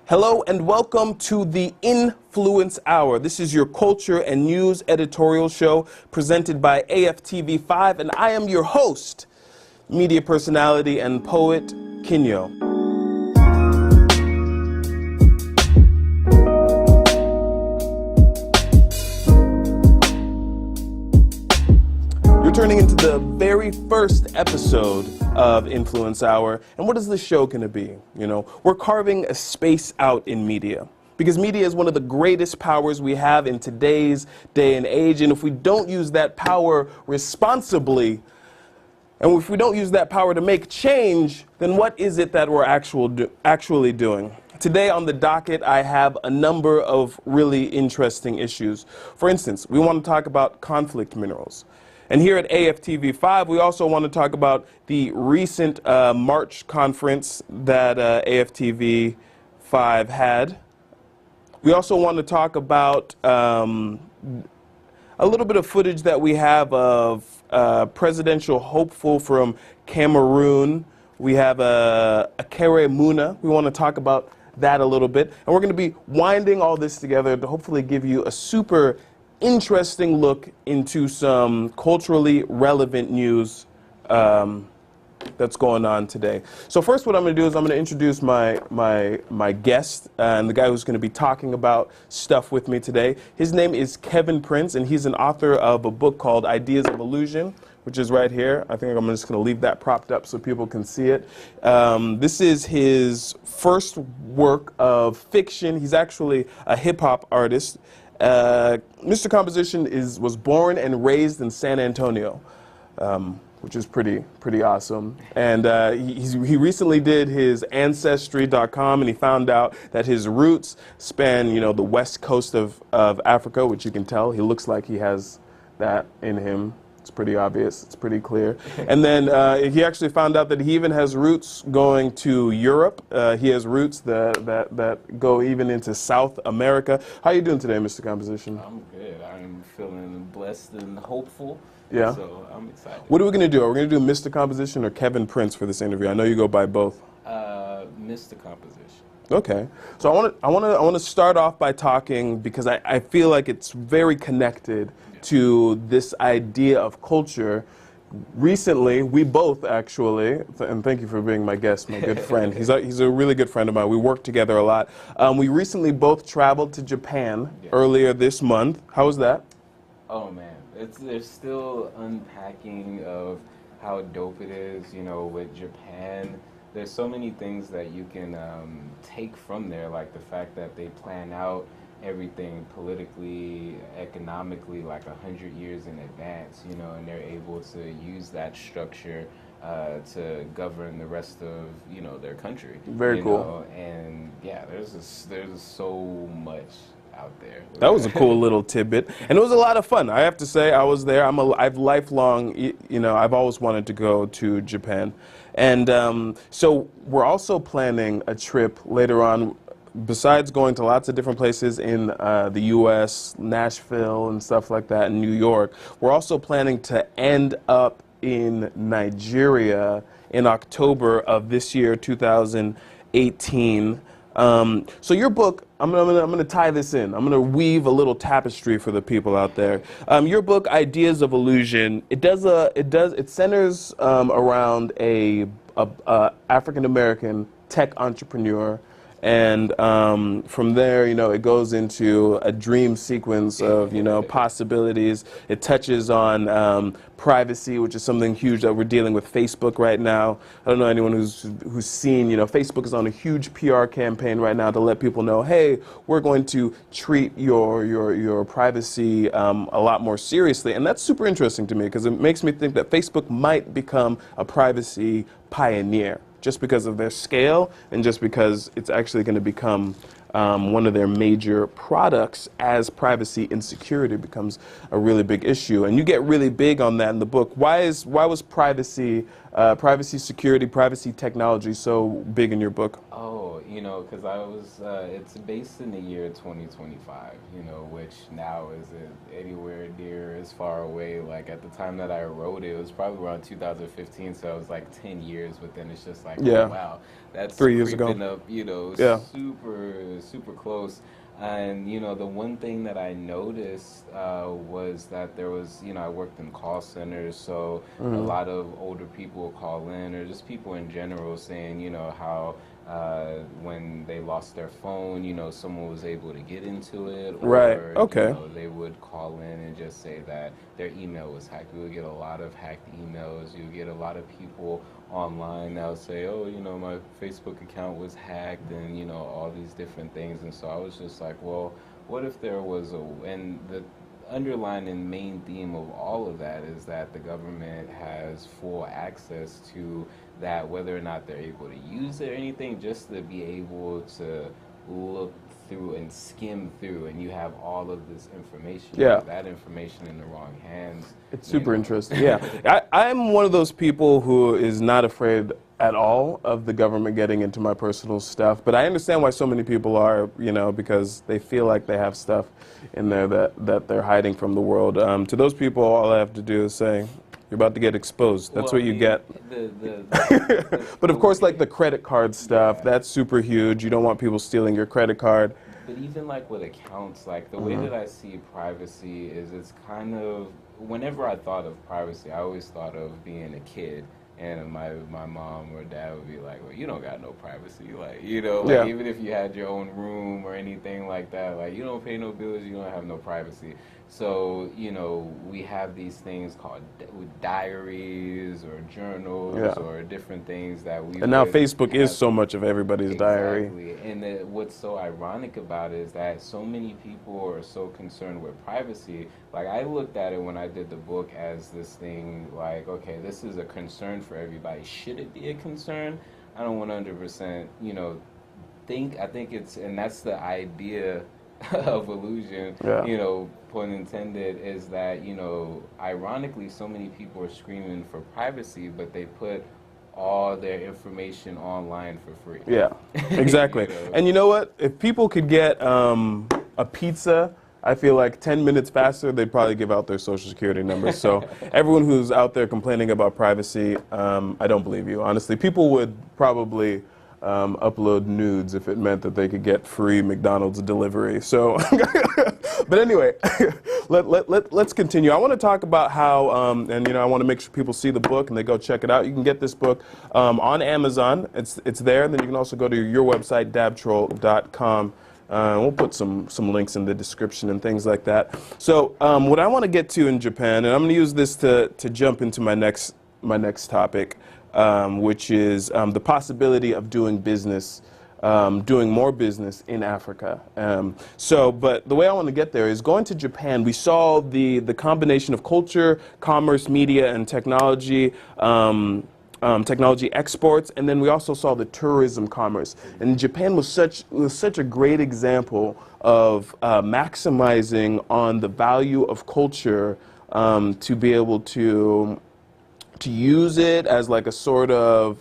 Hello and welcome to the Influence Hour. This is your culture and news editorial show presented by AFTV5, and I am your host, media personality and poet, Kinyo. You're turning into the very first episode of Influence Hour. And what is this show going to be? You know, we're carving a space out in media, because media is one of the greatest powers we have in today's day and age. And if we don't use that power responsibly, and if we don't use that power to make change, then what is it that we're actually doing? Today on the docket, I have a number of really interesting issues. For instance, we want to talk about conflict minerals. And here at AFTV5, we also want to talk about the recent March conference that AFTV5 had. We also want to talk about a little bit of footage that we have of presidential hopeful from Cameroon. We have Akere Muna. We want to talk about that a little bit. And we're going to be winding all this together to hopefully give you a super interesting look into some culturally relevant news that's going on today. So first, what I'm going to do is I'm going to introduce my guest and the guy who's going to be talking about stuff with me today. His name is Kevin Prince, and he's an author of a book called Ideas of Illusion, which is right here. I think I'm just going to leave that propped up so people can see it. This is his first work of fiction. He's actually a hip-hop artist. Mr. Composition was born and raised in San Antonio, which is pretty awesome. And he recently did his Ancestry.com, and he found out that his roots span, you know, the west coast of Africa, which you can tell. He looks like he has that in him. It's pretty obvious. It's pretty clear. And then he actually found out that he even has roots going to Europe. He has roots that go even into South America. How are you doing today, Mr. Composition? I'm good. I'm feeling blessed and hopeful. Yeah. So I'm excited. What are we going to do? Are we going to do Mr. Composition or Kevin Prince for this interview? I know you go by both. Mr. Composition. Okay. So I want to start off by talking, because I feel like it's very connected to this idea of culture. Recently, we both actually, and thank you for being my guest, my good friend. He's a really good friend of mine. We work together a lot. We recently both traveled to Japan earlier this month. How was that? Oh man, there's still unpacking of how dope it is, you know, with Japan. There's so many things that you can take from there, like the fact that they plan out everything politically, economically, like 100 years in advance, you know, and they're able to use that structure to govern the rest of, you know, their country. Very cool. Know? And yeah, there's so much out there. That was a cool little tidbit, and it was a lot of fun. I have to say, I was there. I've lifelong, you know, I've always wanted to go to Japan, and so we're also planning a trip later on. Besides going to lots of different places in the U.S., Nashville and stuff like that, in New York, we're also planning to end up in Nigeria in October of this year, 2018. So your book, I'm gonna tie this in. I'm gonna weave a little tapestry for the people out there. Your book, Ideas of Illusion, it centers around a African American tech entrepreneur. And from there, you know, it goes into a dream sequence of, you know, possibilities. It touches on privacy, which is something huge that we're dealing with Facebook right now. I don't know anyone who's seen, you know, Facebook is on a huge PR campaign right now to let people know, hey, we're going to treat your privacy a lot more seriously. And that's super interesting to me, because it makes me think that Facebook might become a privacy pioneer, just because of their scale and just because it's actually going to become one of their major products as privacy insecurity becomes a really big issue. And you get really big on that in the book. Why was privacy, privacy security, privacy technology so big in your book? Oh, you know, because I was, it's based in the year 2025, you know, which now isn't anywhere near as far away. Like at the time that I wrote it, it was probably around 2015, so I was like 10 years, but then it's just like, Yeah. oh, wow, that's 3 years ago. creeping up, you know, Yeah. super close. And, you know, the one thing that I noticed was that there was, you know, I worked in call centers, so a lot of older people would call in, or just people in general saying, you know, how when they lost their phone, you know, someone was able to get into it, or Right. Okay. you know, they would call in and just say that their email was hacked. We would get a lot of hacked emails. You get a lot of people online that would say, oh, you know, my Facebook account was hacked, and you know, all these different things. And so I was just like, well, what if there was and the underlying and main theme of all of that is that the government has full access to that, whether or not they're able to use it or anything, just to be able to look through and skim through, and you have all of this information. Yeah. That information in the wrong hands. It's you super know. interesting. Yeah, I'm one of those people who is not afraid at all of the government getting into my personal stuff, but I understand why so many people are, you know, because they feel like they have stuff in there that they're hiding from the world. To those people, all I have to do is say, you're about to get exposed. That's Well, what you I mean, get. But of course, like the credit card stuff, Yeah. that's super huge. You don't want people stealing your credit card. But even like with accounts, like the way that I see privacy is it's kind of, whenever I thought of privacy, I always thought of being a kid. And my mom or dad would be like, well, you don't got no privacy. Like, you know, like Yeah. even if you had your own room or anything like that, like you don't pay no bills, you don't have no privacy. So, you know, we have these things called diaries or journals Yeah. or different things that we And now would Facebook is have- so much of everybody's diary. Exactly. And what's so ironic about it is that so many people are so concerned with privacy. Like, I looked at it when I did the book as this thing, like, okay, this is a concern for everybody. Should it be a concern? I don't 100%, you know, I think it's, and that's the idea of illusion, Yeah. you know, pun intended, is that, you know, ironically, so many people are screaming for privacy, but they put all their information online for free. Yeah, exactly. You know? And you know what? If people could get a pizza, I feel like 10 minutes faster, they'd probably give out their social security numbers. So everyone who's out there complaining about privacy, I don't believe you. Honestly, people would probably upload nudes if it meant that they could get free McDonald's delivery. So, but anyway, let's continue. I want to talk about how, and you know, I want to make sure people see the book and they go check it out. You can get this book on Amazon. It's there. And then you can also go to your website, dabtroll.com. We'll put some links in the description and things like that. So what I want to get to in Japan, and I'm going to use this to jump into my next topic, which is the possibility of doing business, doing more business in Africa. But the way I want to get there is going to Japan. We saw the combination of culture, commerce, media, and technology. Technology exports, and then we also saw the tourism commerce. And Japan was such a great example of maximizing on the value of culture to be able to use it as like a sort of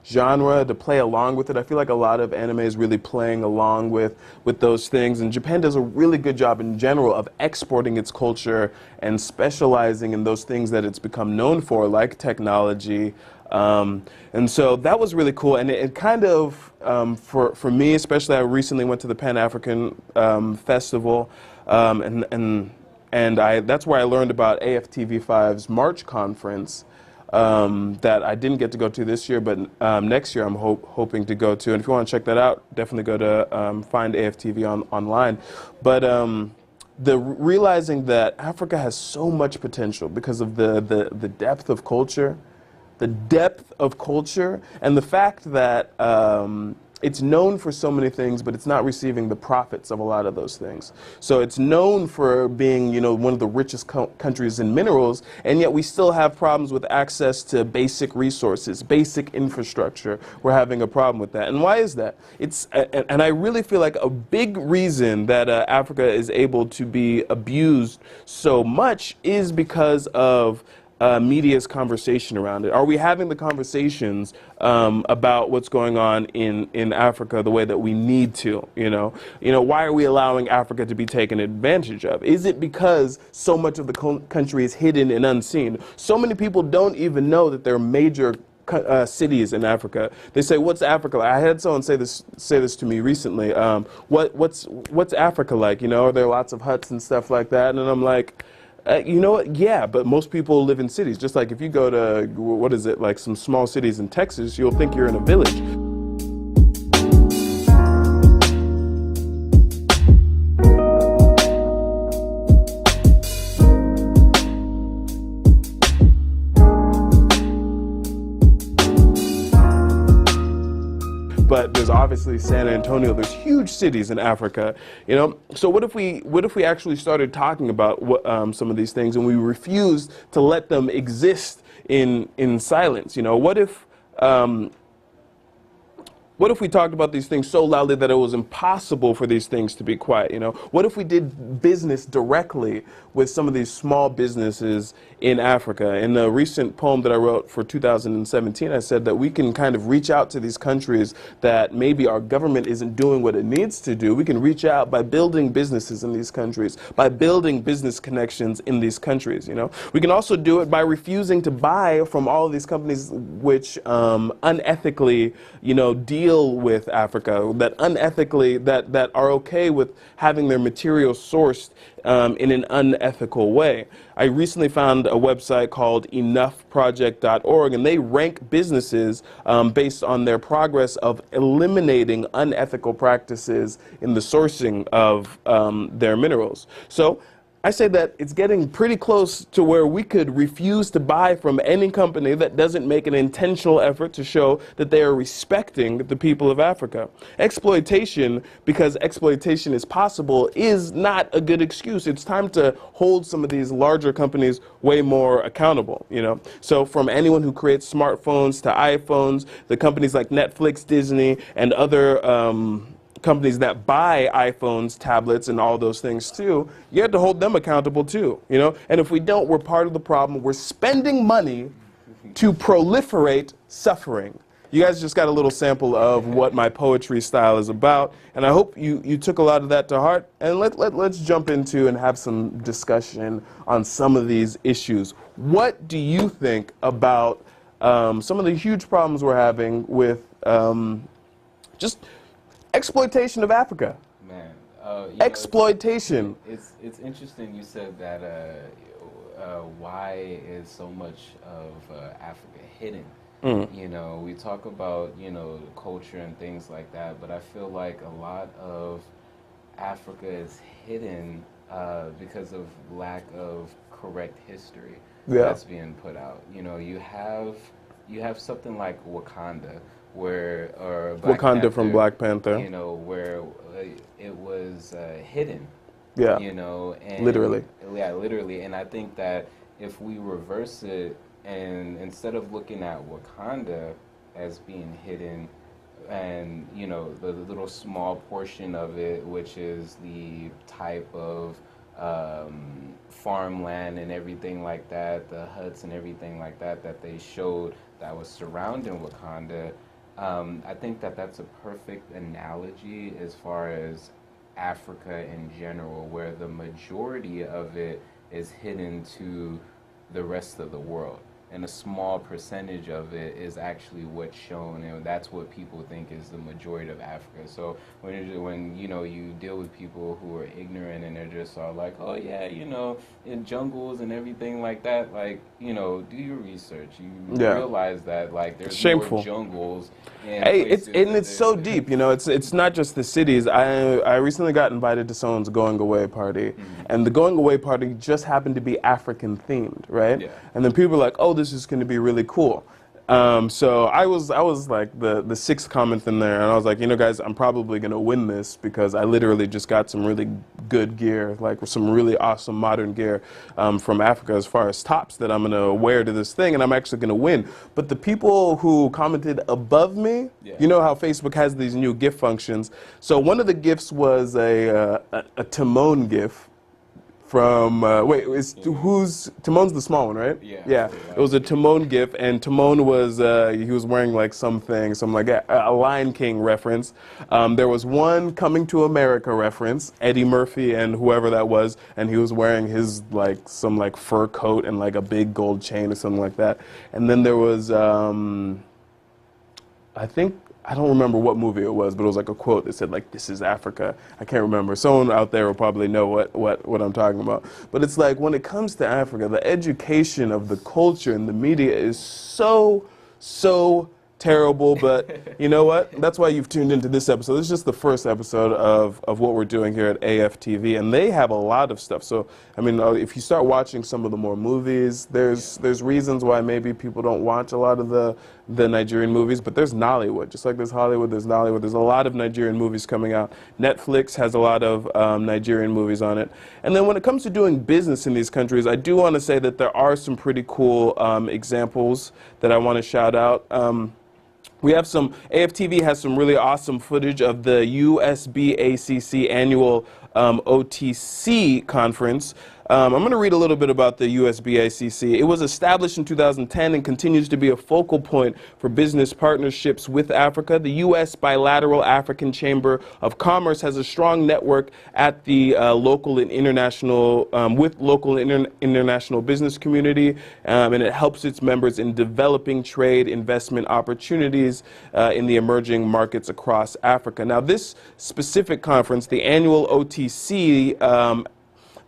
genre, to play along with it. I feel like a lot of anime is really playing along with those things, and Japan does a really good job in general of exporting its culture and specializing in those things that it's become known for, like technology. And so that was really cool, and it kind of, for me especially, I recently went to the Pan-African Festival, and that's where I learned about AFTV5's March conference. That I didn't get to go to this year, but next year I'm hoping to go to. And if you want to check that out, definitely go to find AFTV online. But the realizing that Africa has so much potential because of the depth of culture, and the fact that it's known for so many things, but it's not receiving the profits of a lot of those things. So it's known for being, you know, one of the richest countries in minerals, and yet we still have problems with access to basic resources, basic infrastructure. We're having a problem with that. And why is that? And I really feel like a big reason that Africa is able to be abused so much is because of media's conversation around it. Are we having the conversations about what's going on in Africa the way that we need to? You know, why are we allowing Africa to be taken advantage of? Is it because so much of the country is hidden and unseen? So many people don't even know that there are major cities in Africa. They say, "What's Africa like?" I had someone say this to me recently. What's Africa like? You know, are there lots of huts and stuff like that? And I'm like, you know what? Yeah, but most people live in cities. Just like if you go to, what is it, like some small cities in Texas, you'll think you're in a village. But there's obviously San Antonio. There's huge cities in Africa, you know. So what if we actually started talking about some of these things, and we refused to let them exist in silence? You know, what if we talked about these things so loudly that it was impossible for these things to be quiet? You know, what if we did business directly with some of these small businesses in Africa? In a recent poem that I wrote for 2017, I said that we can kind of reach out to these countries that maybe our government isn't doing what it needs to do. We can reach out by building businesses in these countries, by building business connections in these countries. You know, we can also do it by refusing to buy from all of these companies which unethically, you know, deal with Africa, that unethically, that are okay with having their materials sourced in an unethical way. I recently found a website called enoughproject.org, and they rank businesses based on their progress of eliminating unethical practices in the sourcing of their minerals. So I say that it's getting pretty close to where we could refuse to buy from any company that doesn't make an intentional effort to show that they are respecting the people of Africa. Exploitation, because exploitation is possible, is not a good excuse. It's time to hold some of these larger companies way more accountable, you know. So from anyone who creates smartphones to iPhones, the companies like Netflix, Disney, and other companies that buy iPhones, tablets, and all those things too, you have to hold them accountable too, you know? And if we don't, we're part of the problem. We're spending money to proliferate suffering. You guys just got a little sample of what my poetry style is about, and I hope you took a lot of that to heart. And let's jump into and have some discussion on some of these issues. What do you think about some of the huge problems we're having with just exploitation of Africa? Man, exploitation. It's interesting you said that. Why is so much of Africa hidden? You know, we talk about, you know, culture and things like that, but I feel like a lot of Africa is hidden because of lack of correct history that's being put out. You know, you have something like Wakanda, where or Black Wakanda Panther, from Black Panther. you know, where it was hidden. Yeah. You know, and Literally. Yeah, literally. And I think that if we reverse it, and instead of looking at Wakanda as being hidden, and you know, the little small portion of it, which is the type of farmland and everything like that, the huts and everything like that that they showed that was surrounding Wakanda. I think that that's a perfect analogy as far as Africa in general, where the majority of it is hidden to the rest of the world, and a small percentage of it is actually what's shown, and that's what people think is the majority of Africa. So when you know, you deal with people who are ignorant and they're just all like, oh yeah, you know, in jungles and everything like that, like, you know, do your research. You realize that like there's more jungles. Hey, it's so deep, you know. It's not just the cities. I recently got invited to someone's going away party, and the going away party just happened to be African themed, right? Yeah. And then people were like, oh, this is going to be really cool. So I was like the sixth comment in there, and I was like, you know, guys, I'm probably gonna win this because I literally just got some really good gear, like some really awesome modern gear from Africa as far as tops that I'm gonna wear to this thing, and I'm actually gonna win. But the people who commented above me, Yeah. you know how Facebook has these new gift functions. So one of the gifts was a Timon gift. From wait, who's Timon's the small one, right? Yeah. Yeah, it was a Timon gift, and Timon was he was wearing like some like a Lion King reference. There was one Coming to America reference, Eddie Murphy and whoever that was, and he was wearing his like some like fur coat and like a big gold chain or something like that. And then there was I think. I don't remember what movie it was, but it was like a quote that said like, "This is Africa." I can't remember. Someone out there will probably know what I'm talking about. But it's like when it comes to Africa, the education of the culture and the media is so terrible. But you know what? That's why you've tuned into this episode. This is just the first episode of what we're doing here at AFTV, and they have a lot of stuff. So I mean, if you start watching some of the more movies, there's reasons why maybe people don't watch a lot of the Nigerian movies, but there's Nollywood. Just like there's Hollywood, there's Nollywood. There's a lot of Nigerian movies coming out. Netflix has a lot of Nigerian movies on it. And then when it comes to doing business in these countries, I do want to say that there are some pretty cool examples that I want to shout out. We have some, AFTV has some really awesome footage of the USBACC annual OTC conference. I'm going to read a little bit about the USBACC. It was established in 2010 and continues to be a focal point for business partnerships with Africa. The U.S. Bilateral African Chamber of Commerce has a strong network at the local and international, with local and international business community, and it helps its members in developing trade investment opportunities in the emerging markets across Africa. Now, this specific conference, the annual OTC,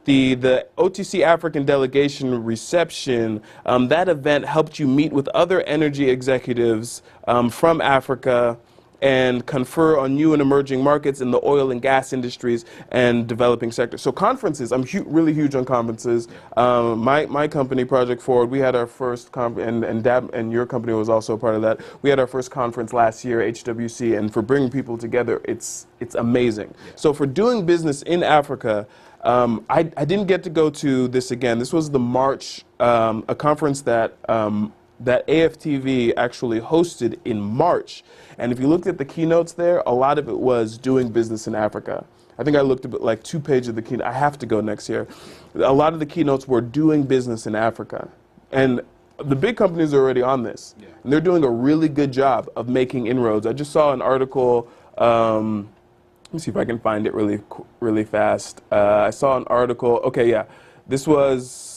the OTC African Delegation Reception, that event helped you meet with other energy executives from Africa and confer on new and emerging markets in the oil and gas industries and developing sectors. So conferences, I'm really huge on conferences. My company, Project Forward, we had our first conference, and your company was also a part of that. We had our first conference last year, HWC, and for bringing people together, it's amazing. Yeah. So for doing business in Africa, I didn't get to go to this again. This was the March, a conference that that AFTV actually hosted in March. And if you looked at the keynotes there, a lot of it was doing business in Africa. I think I looked at like 2 pages of the keynote. I have to go next year. A lot of the keynotes were doing business in Africa. And the big companies are already on this. Yeah. And they're doing a really good job of making inroads. I just saw an article, let me see if I can find it really fast. I saw an article, okay, yeah, this was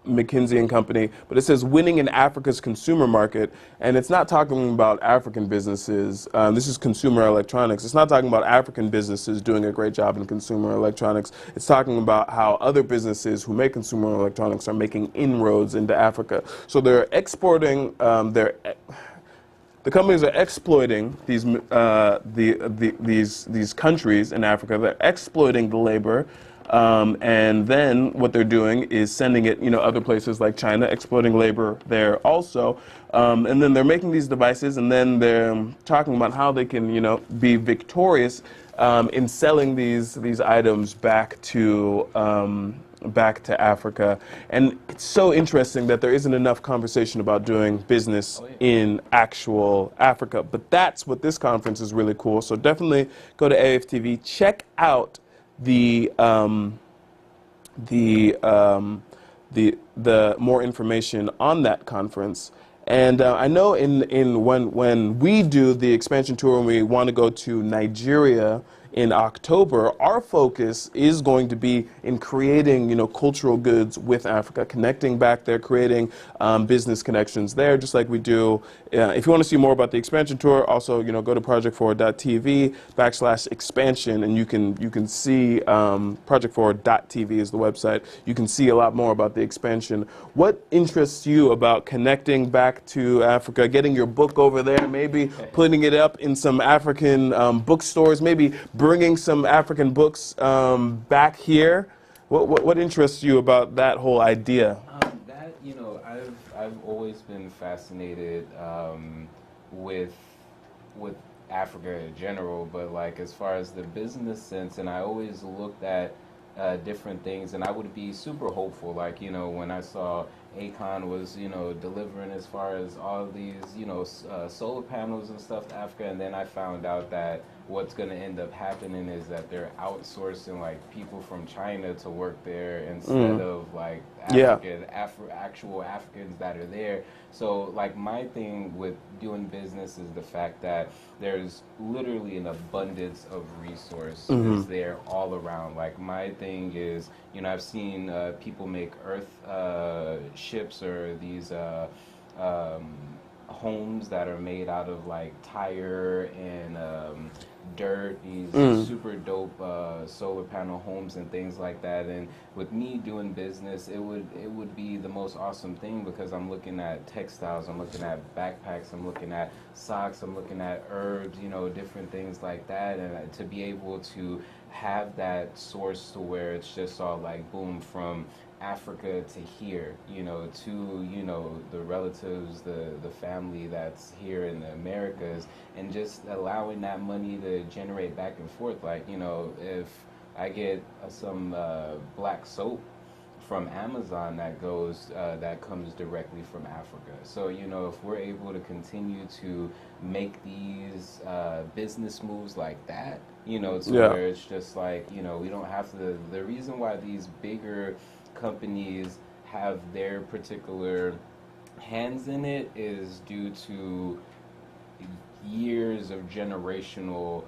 McKinsey & Company, but it says winning in Africa's consumer market, and it's not talking about African businesses. This is consumer electronics. It's not talking about African businesses doing a great job in consumer electronics. It's talking about how other businesses who make consumer electronics are making inroads into Africa. So they're exporting, the companies are exploiting these these countries in Africa. They're exploiting the labor, and then what they're doing is sending it, other places like China, exploiting labor there also. And then they're making these devices, and then they're talking about how they can, be victorious in selling these items back to Africa. And it's so interesting that there isn't enough conversation about doing business in actual Africa. But that's what this conference is really cool. So definitely go to AFTV, check out the more information on that conference. And I know when we do the expansion tour and we want to go to Nigeria in October, our focus is going to be in creating, cultural goods with Africa, connecting back there, creating business connections there, just like we do. If you want to see more about the expansion tour, also, go to projectforward.tv/expansion, and you can see projectforward.tv is the website. You can see a lot more about the expansion. What interests you about connecting back to Africa, getting your book over there, maybe putting it up in some African bookstores, maybe bringing some African books back here? What interests you about that whole idea? That, I've always been fascinated with with Africa in general, but like as far as the business sense, and I always looked at different things, and I would be super hopeful. Like when I saw Akon was delivering as far as all of these solar panels and stuff to Africa, and then I found out that what's going to end up happening is that they're outsourcing like people from China to work there instead of like actual Africans that are there. So like my thing with doing business is the fact that there's literally an abundance of resources there all around. Like my thing is, I've seen people make earth ships or these homes that are made out of like tire and dirt, these super dope solar panel homes and things like that. And with me doing business, it would be the most awesome thing, because I'm looking at textiles, I'm looking at backpacks, I'm looking at socks, I'm looking at herbs, different things like that. And to be able to have that source to where it's just all like boom, from Africa to here, to the relatives, the family that's here in the Americas, and just allowing that money to generate back and forth. Like if I get some black soap from Amazon that comes directly from Africa. So if we're able to continue to make these business moves like that, where it's just like we don't have to. The reason why these bigger companies have their particular hands in it is due to years of generational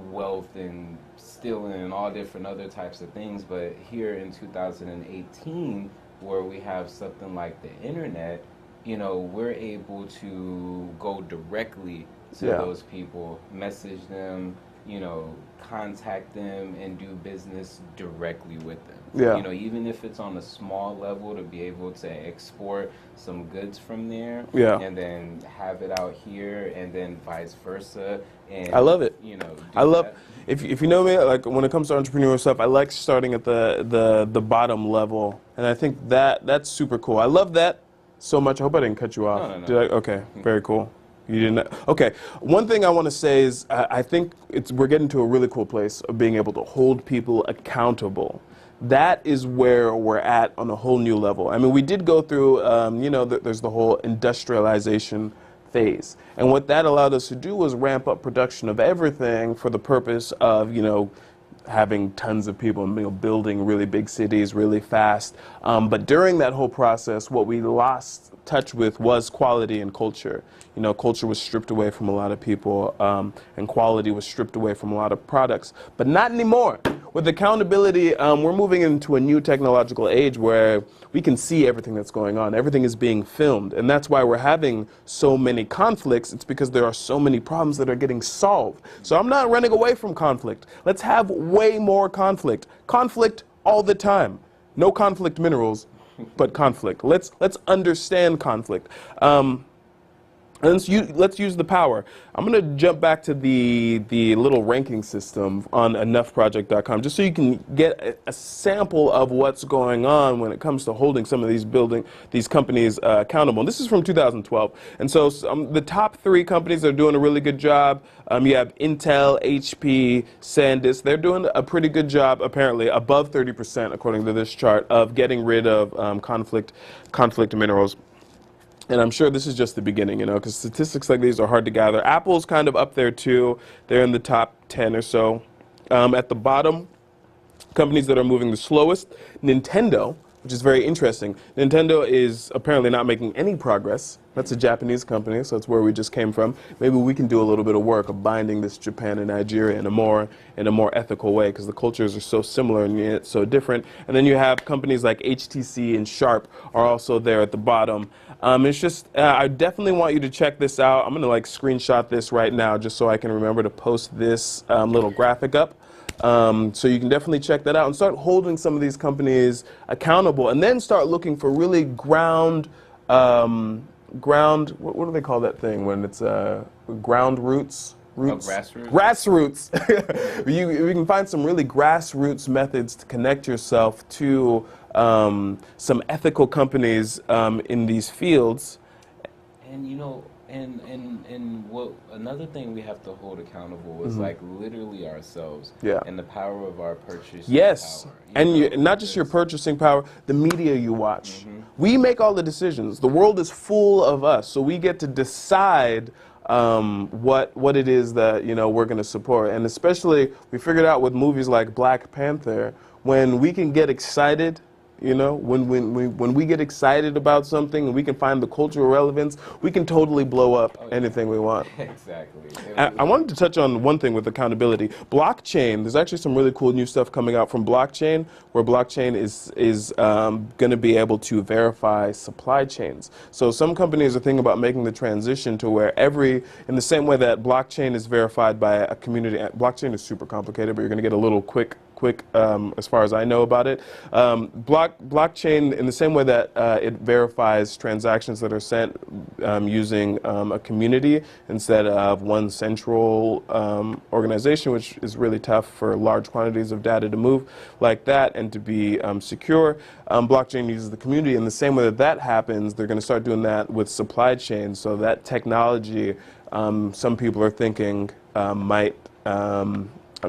wealth and stealing and all different other types of things. But here in 2018, where we have something like the internet, we're able to go directly to those people, message them, contact them, and do business directly with them. Even if it's on a small level, to be able to export some goods from there, and then have it out here, and then vice versa. And I love it. I love that. if you know me, like when it comes to entrepreneurial stuff, I like starting at the bottom level, and I think that's super cool. I love that so much. I hope I didn't cut you off. No. Did I? Okay, very cool. You didn't. Okay. One thing I want to say is I think we're getting to a really cool place of being able to hold people accountable. That is where we're at on a whole new level. I mean, we did go through, there's the whole industrialization phase. And what that allowed us to do was ramp up production of everything for the purpose of, having tons of people, building really big cities really fast. But during that whole process, what we lost touch with was quality and culture. Culture was stripped away from a lot of people, and quality was stripped away from a lot of products. But not anymore. With accountability, we're moving into a new technological age where we can see everything that's going on. Everything is being filmed. And that's why we're having so many conflicts. It's because there are so many problems that are getting solved. So I'm not running away from conflict. Let's have way more conflict. Conflict all the time. No conflict minerals, but conflict. Let's understand conflict. Let's use the power. I'm going to jump back to the little ranking system on enoughproject.com just so you can get a sample of what's going on when it comes to holding some of these companies accountable. And this is from 2012. And so the top 3 companies that are doing a really good job, you have Intel, HP, SanDisk. They're doing a pretty good job, apparently, above 30%, according to this chart, of getting rid of conflict minerals. And I'm sure this is just the beginning, because statistics like these are hard to gather. Apple's kind of up there, too. They're in the top 10 or so. At the bottom, companies that are moving the slowest, Nintendo, which is very interesting. Nintendo is apparently not making any progress. That's a Japanese company, so that's where we just came from. Maybe we can do a little bit of work of binding this Japan and Nigeria in a more ethical way, because the cultures are so similar and yet so different. And then you have companies like HTC and Sharp are also there at the bottom. It's just, I definitely want you to check this out. I'm going to screenshot this right now just so I can remember to post this little graphic up. So you can definitely check that out and start holding some of these companies accountable, and then start looking for really ground, what do they call that thing when it's ground roots? Roots. grassroots? Grassroots. You can find some really grassroots methods to connect yourself to some ethical companies in these fields. And you know, and what another thing we have to hold accountable is like literally ourselves. Yeah. And the power of our purchasing Yes, power. and know, not just your because- purchasing power, the media you watch. We make all the decisions. The world is full of us, so we get to decide what it is that we're going to support. And especially, we figured out with movies like Black Panther, when we can get excited. When we get excited about something and we can find the cultural relevance, we can totally blow up anything we want. Exactly. I wanted to touch on one thing with accountability. Blockchain, there's actually some really cool new stuff coming out from blockchain, where blockchain is going to be able to verify supply chains. So some companies are thinking about making the transition to where in the same way that blockchain is verified by a community, blockchain is super complicated, but you're going to get a little quick as far as I know about it. Blockchain, in the same way that it verifies transactions that are sent using a community instead of one central organization, which is really tough for large quantities of data to move like that and to be secure. Blockchain uses the community. In the same way that that happens, they're going to start doing that with supply chains. So that technology, some people are thinking might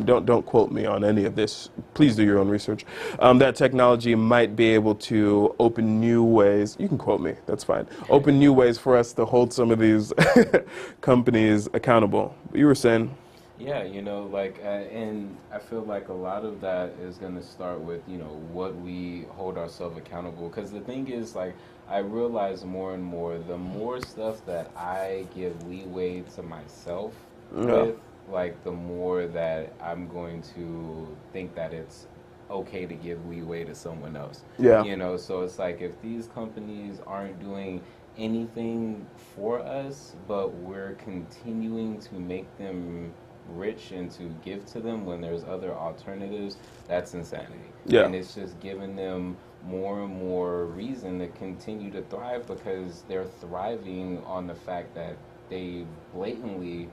don't quote me on any of this. Please do your own research. That technology might be able to open new ways. You can quote me. That's fine. Open new ways for us to hold some of these companies accountable. You were saying? Yeah, and I feel like a lot of that is going to start with, what we hold ourselves accountable. Because the thing is, I realize more and more, the more stuff that I give leeway to myself with, the more that I'm going to think that it's okay to give leeway to someone else. Yeah. So it's like if these companies aren't doing anything for us, but we're continuing to make them rich and to give to them when there's other alternatives, that's insanity. Yeah. And it's just giving them more and more reason to continue to thrive because they're thriving on the fact that they blatantly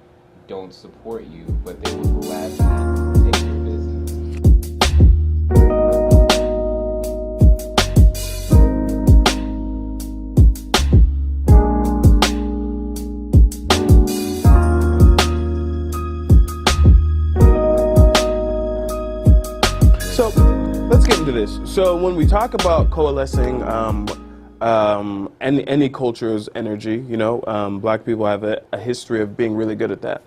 don't support you, but they will gladly take your business. So let's get into this. So when we talk about coalescing any culture's energy, black people have a history of being really good at that.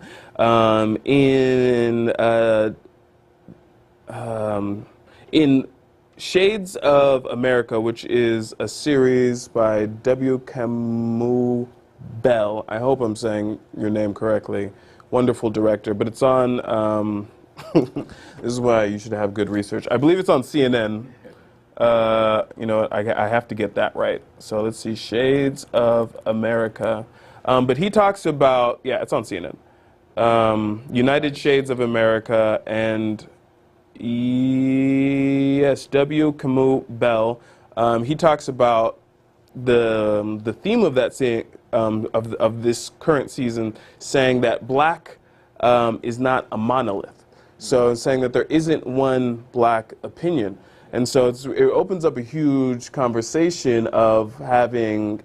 In Shades of America, which is a series by W. Kamau Bell, I hope I'm saying your name correctly, wonderful director, but it's on, this is why you should have good research. I believe it's on CNN. I have to get that right. So let's see, Shades of America. But he talks about, it's on CNN. United Shades of America, and yes, W. Kamau Bell. He talks about the theme of that of this current season, saying that black is not a monolith. So saying that there isn't one black opinion. And so it opens up a huge conversation of having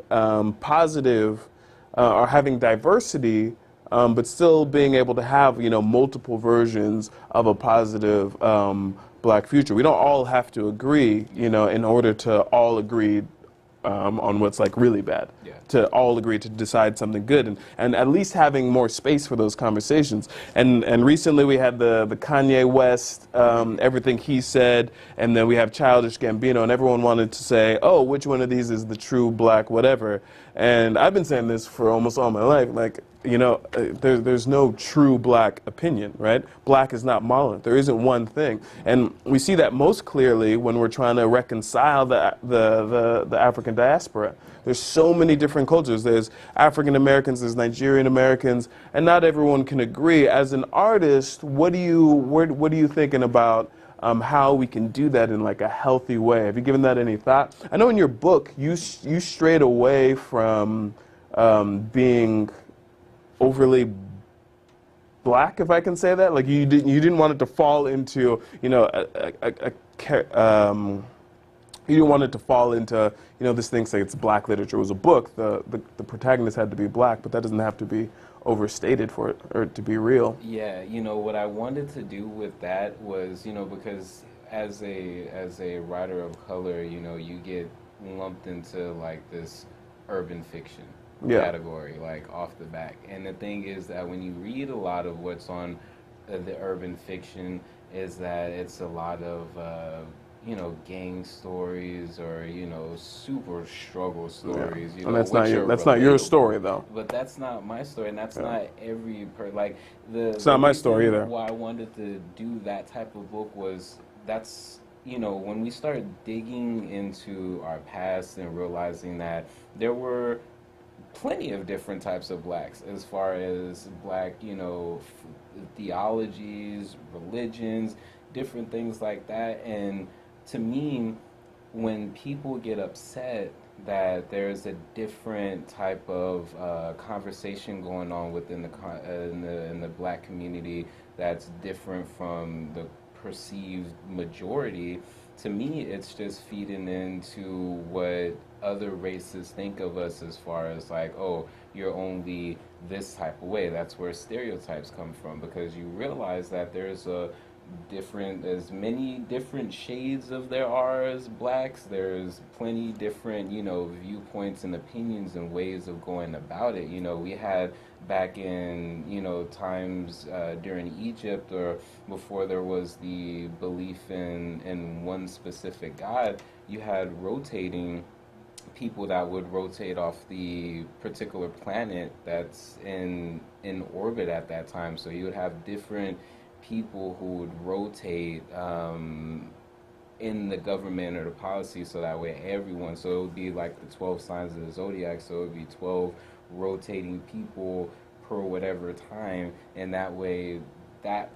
positive or having diversity, but still being able to have multiple versions of a positive black future. We don't all have to agree, in order to all agree on what's really bad. Yeah. To all agree to decide something good, and at least having more space for those conversations. And recently we had the Kanye West, everything he said, and then we have Childish Gambino, and everyone wanted to say, oh, which one of these is the true black whatever. And I've been saying this for almost all my life, there's no true black opinion, right? Black is not monolith. There isn't one thing. And we see that most clearly when we're trying to reconcile the African diaspora. There's so many different cultures. There's African Americans, there's Nigerian Americans, and not everyone can agree. As an artist, what are you thinking about how we can do that in a healthy way? Have you given that any thought? I know in your book you strayed away from being overly black, if I can say that. Like you didn't want it to fall into, you know, you didn't want it to fall into, you know, this thing say it's black literature. It was a book. The protagonist had to be black, but that doesn't have to be overstated for it or to be real. Yeah, you know, what I wanted to do with that was, you know, because as a writer of color, you know, you get lumped into like this urban fiction Yeah. category, like off the back. And the thing is that when you read a lot of what's on the urban fiction, is that it's a lot of you know, gang stories or, you know, super struggle stories. You And know, that's not which your are that's not your relatable. story though. But that's not my story, and that's Yeah. not every like the. It's not my story reason either. Why I wanted to do that type of book was that's, you know, when we start digging into our past and realizing that there were plenty of different types of blacks as far as black, you know, theologies, religions, different things like that. And to me, when people get upset that there's a different type of conversation going on within in the black community that's different from the perceived majority, to me it's just feeding into what other races think of us as far as like, oh, you're only this type of way. That's where stereotypes come from, because you realize that there's as many different shades of there are as blacks. There's plenty different, you know, viewpoints and opinions and ways of going about it. You know, we had back in, you know, times during Egypt or before there was the belief in one specific god, you had rotating people that would rotate off the particular planet that's in orbit at that time. So you would have different people who would rotate in the government or the policy, so that way everyone, so it would be like the 12 signs of the zodiac, so it would be 12 rotating people per whatever time, and that way that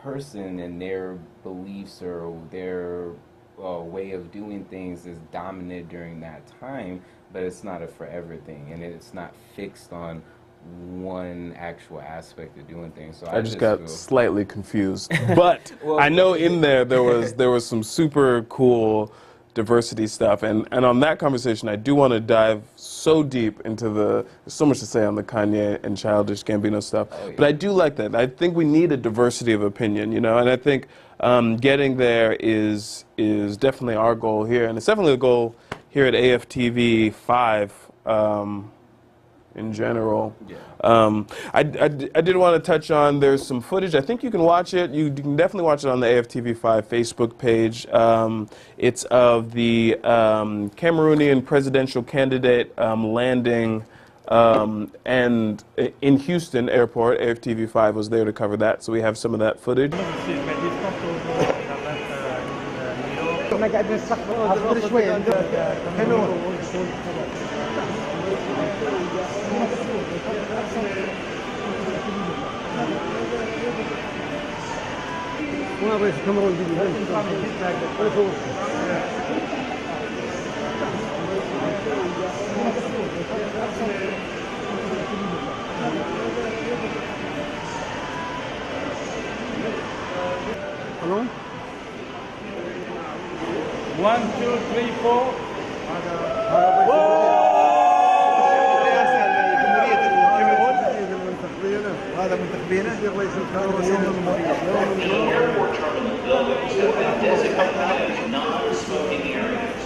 person and their beliefs or their way of doing things is dominant during that time, but it's not a forever thing, and it's not fixed on one actual aspect of doing things. So I just got feel slightly confused, but Well, I know in there was some super cool diversity stuff, and on that conversation, I do want to dive so deep into there's so much to say on the Kanye and Childish Gambino stuff, yeah. but I do like that. I think we need a diversity of opinion, you know, and I think getting there is definitely our goal here, and it's definitely the goal here at AFTV 5. In general. Yeah. I did want to touch on, there's some footage. I think you can watch it. You can definitely watch it on the AFTV5 Facebook page. It's of the Cameroonian presidential candidate landing and in Houston Airport. AFTV5 was there to cover that, so we have some of that footage. وين رئيس الكاميرون Hello? 1, 2, 3, 4. هذا منتخبينا رئيس الكاميرون يوم الجمهورية. The airport terminal buildings have been designated as non-smoking areas.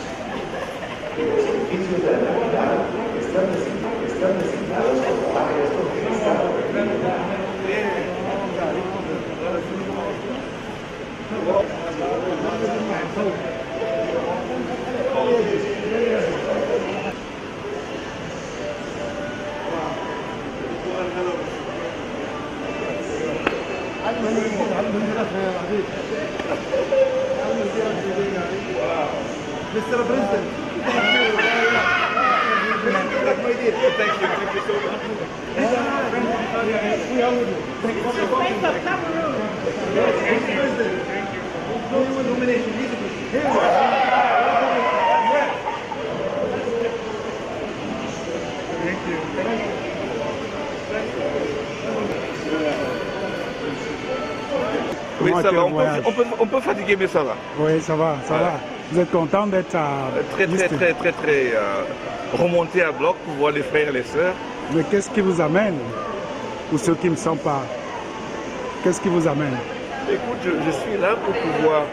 Mr. President. Thank you so much. We are with you. Thank you so much. Mr. President. No nomination. Thank you. Oui, Comment ça était va. le voyage? On peut fatiguer, mais ça va. Oui, ça va, ça va. Vous êtes content d'être à Très, Houston? très remonté à bloc pour voir les frères et les sœurs. Mais qu'est-ce qui vous amène? Pour ceux qui ne sont pas, qu'est-ce qui vous amène? Écoute, je suis là pour pouvoir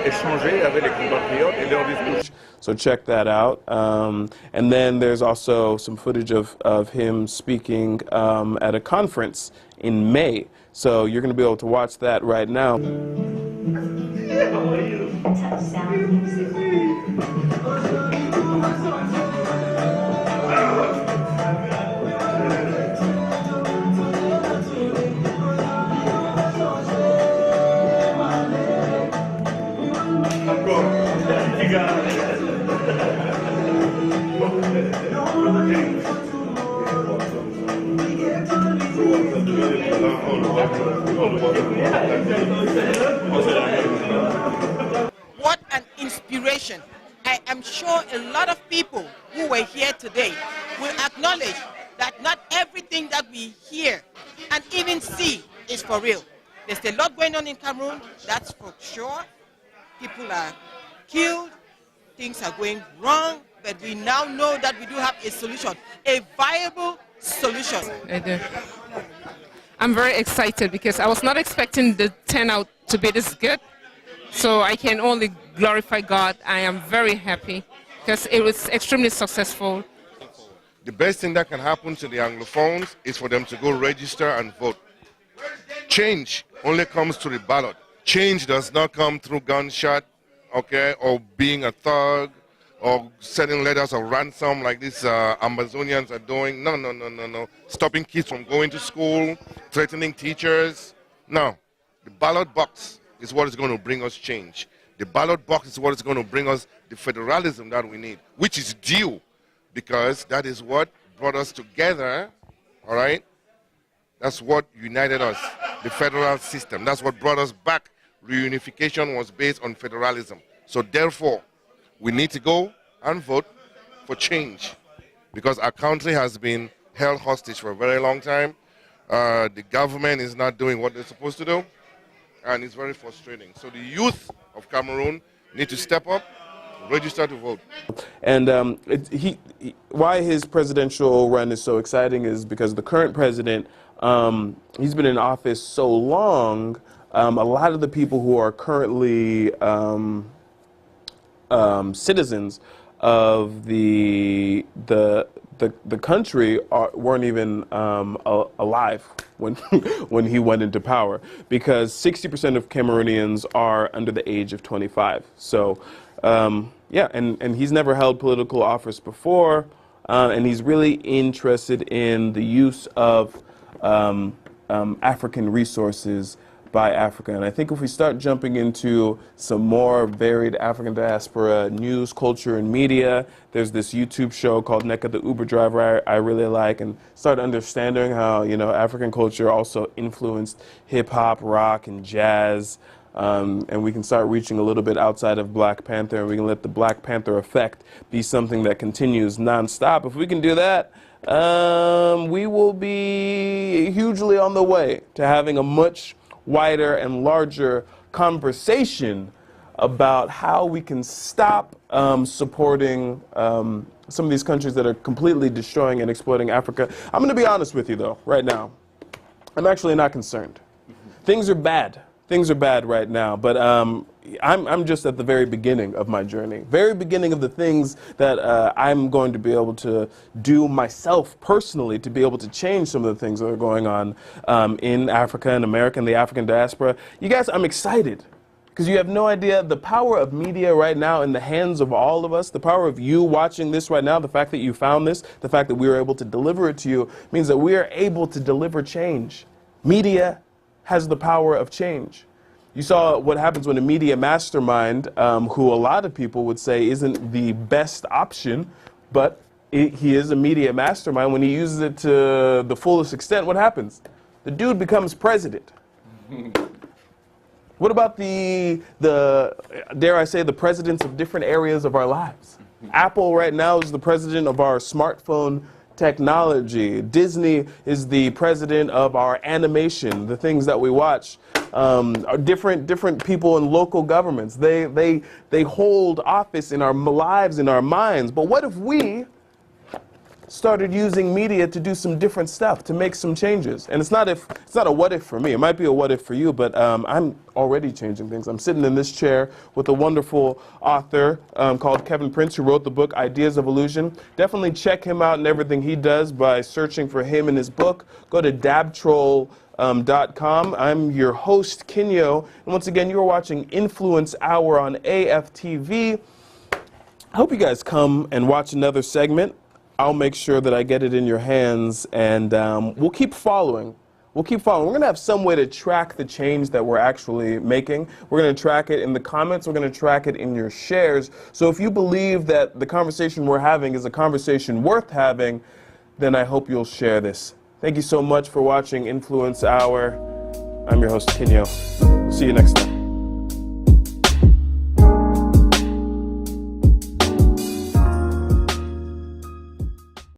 échanger avec les compatriotes et leur discuter. So check that out. And then there's also some footage of him speaking at a conference in May. So you're going to be able to watch that right now. What an inspiration. I am sure a lot of people who were here today will acknowledge that not everything that we hear and even see is for real. There's a lot going on in Cameroon, that's for sure. People are killed, things are going wrong, but we now know that we do have a solution, a viable solution. I do. I'm very excited because I was not expecting the turnout to be this good. So I can only glorify God. I am very happy because it was extremely successful. The best thing that can happen to the Anglophones is for them to go register and vote. Change only comes to the ballot. Change does not come through gunshot, okay, or being a thug, or sending letters of ransom like these Amazonians are doing. No, no, no, no, no. Stopping kids from going to school, threatening teachers. No. The ballot box is what is going to bring us change. The ballot box is what is going to bring us the federalism that we need, which is due, because that is what brought us together, all right? That's what united us, the federal system. That's what brought us back. Reunification was based on federalism. So therefore, we need to go and vote for change, because our country has been held hostage for a very long time. The government is not doing what they're supposed to do, and it's very frustrating. So the youth of Cameroon need to step up, register to vote. And why his presidential run is so exciting is because the current president, he's been in office so long, a lot of the people who are currently citizens of the country weren't even alive when when he went into power, because 60% of Cameroonians are under the age of 25. So yeah, and he's never held political office before, and he's really interested in the use of African resources by Africa. And I think if we start jumping into some more varied African diaspora news, culture, and media, there's this YouTube show called Neka the Uber Driver I really like, and start understanding how, you know, African culture also influenced hip-hop, rock, and jazz. And we can start reaching a little bit outside of Black Panther, and we can let the Black Panther effect be something that continues nonstop. If we can do that, we will be hugely on the way to having a much wider and larger conversation about how we can stop supporting some of these countries that are completely destroying and exploiting Africa. I'm going to be honest with you, though, right now. I'm actually not concerned. Things are bad. Things are bad right now, but I'm just at the very beginning of my journey, very beginning of the things that I'm going to be able to do myself personally to be able to change some of the things that are going on in Africa and America and the African diaspora. You guys, I'm excited, because you have no idea the power of media right now in the hands of all of us, the power of you watching this right now, the fact that you found this, the fact that we were able to deliver it to you, means that we are able to deliver change. Media has the power of change. You saw what happens when a media mastermind, who a lot of people would say isn't the best option, but he is a media mastermind. When he uses it to the fullest extent, what happens? The dude becomes president. What about the dare I say, the presidents of different areas of our lives? Apple right now is the president of our smartphone technology. Disney is the president of our animation, the things that we watch. different people in local governments. They hold office in our lives, in our minds. But what if we started using media to do some different stuff, to make some changes? And it's not a what if for me. It might be a what if for you, but I'm already changing things. I'm sitting in this chair with a wonderful author called Kevin Prince, who wrote the book Ideas of Illusion. Definitely check him out and everything he does by searching for him and his book. Go to dabtroll.com. I'm your host, Kinyo, and once again, you're watching Influence Hour on AFTV. I hope you guys come and watch another segment. I'll make sure that I get it in your hands, and we'll keep following. We'll keep following. We're going to have some way to track the change that we're actually making. We're going to track it in the comments. We're going to track it in your shares. So if you believe that the conversation we're having is a conversation worth having, then I hope you'll share this. Thank you so much for watching Influence Hour. I'm your host, Kinyo. See you next time.